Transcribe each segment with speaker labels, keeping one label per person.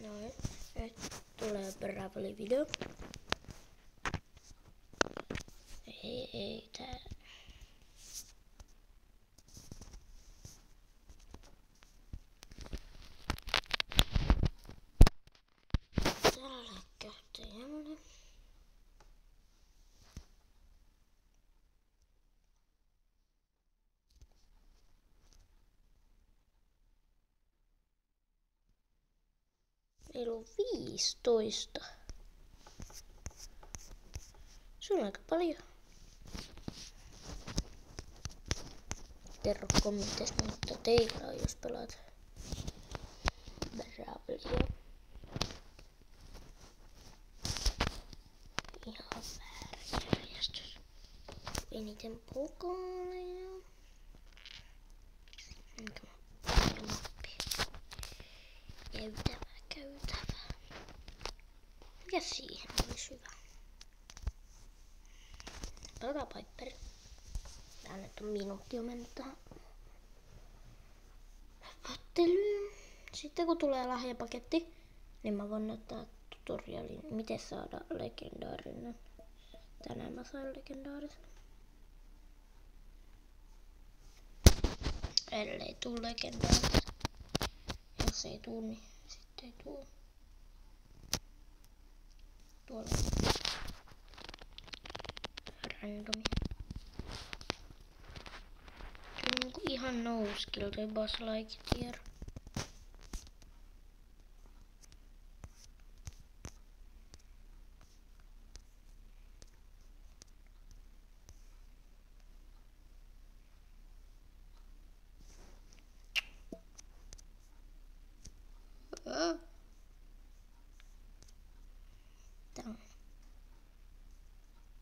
Speaker 1: Noin. Nyt tulee Bravely video. Ei tää. Täällä läkkäyttää jälleen. Meillä on 15. Se on aika paljon. Kerro kommenteista, mutta teillä on, jos pelaat Bravelyä. Ihan väärä järjestys. Eniten pokaaleja. Enkä mappi. Käytävä. Mikä siihen olisi hyvä? Pelataan Piper. Tää nyt on minuutti jo mennyt tähän vättelyyn. Sitten kun tulee lahjapaketti, niin mä voin näyttää tutorialin, miten saada legendaarinen. Tänään mä sain legendaarisen. Ellei tuu legendaarista. Jos ei tuu, niin sitten ei tuu. Tuolla randomi. Se on niinku ihan no skill toi boss like tier. Tää on.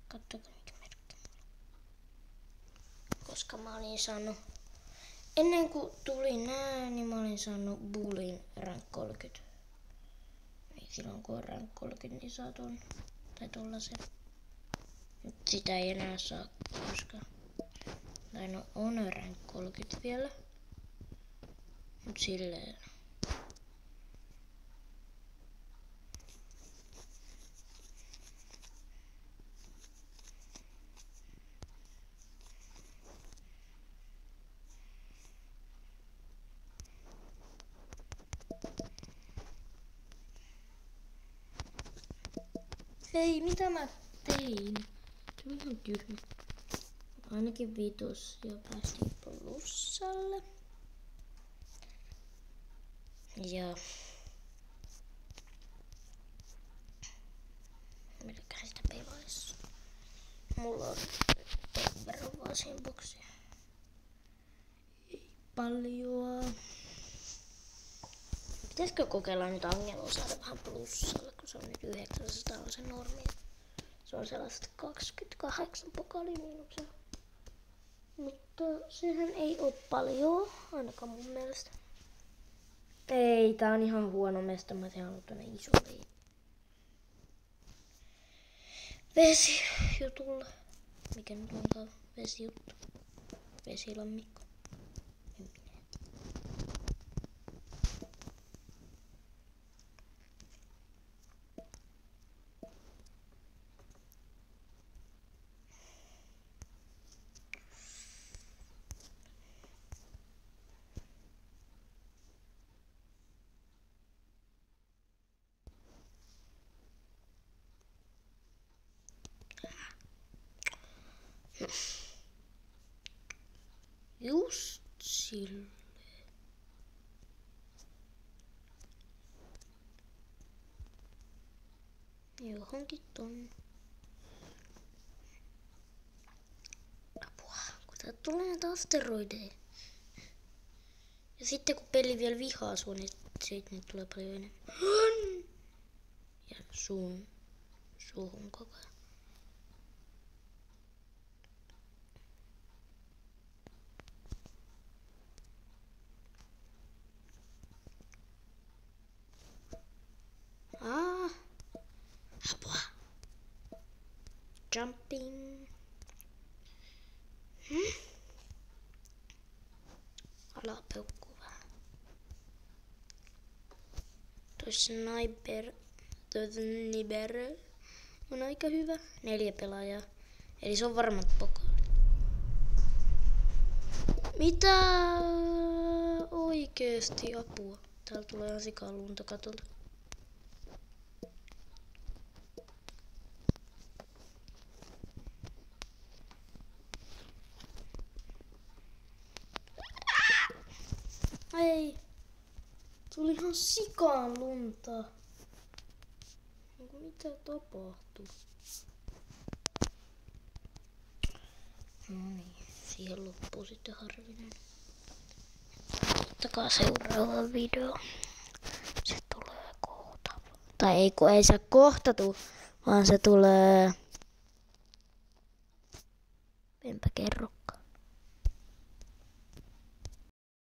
Speaker 1: Katsokaa mikä merkki. Koska mä olin saanut, ennen kuin tuli nää, niin mä olin saanut Bullin rank 30. Ei silloin kun on rank 30, niin saa ton, tai tollasen. Nyt sitä ei enää saa, koska, tai no on rank 30 vielä. Mut silleen. Hei, mitä mä tein? Se on ihan tyhmä. Ainakin 5 ja päästiin plussalle. Ja milläkään sitä pelaisi. Mulla on ton verran vaan siinä boksia. Ei paljon. Pitäisikö kokeilla nyt Angelua saada vähän plussalle, kun se on nyt 900 on se normi. Se on sellaista 28 pokaalimiinuksia. Mutta sehän ei oo paljon, ainakaan mun mielestä. Ei, tää on ihan huono mesta, mä haluan tuonne isolle vesijutulle. Mikä nyt onkaan vesijuttu? Vesilammikko. En minä tiedä. Just silleen. Johonkin tonne. Apua, kun täältä tulee näitä asteroideja. Ja sitten kun peli vielä vihaa sua, niin siitä tulee paljon enemmän. Ja suuhun koko ajan. Apua. Jumping. Alapeukkuu vähän. Sniper on aika hyvä. 4 pelaajaa. Eli se on varmat pokaali. Mitä oikeesti apua? Täällä tulee ihan sikaa lunta katolta. Ei. Tuli ihan sikaa lunta. Mitä tapahtuu? No niin, siihen loppuu sitten harvinainen. Ottakaa seuraava video. Se tulee kohta. Tai ei se kohta tuu, vaan se tulee... Enpä kerro.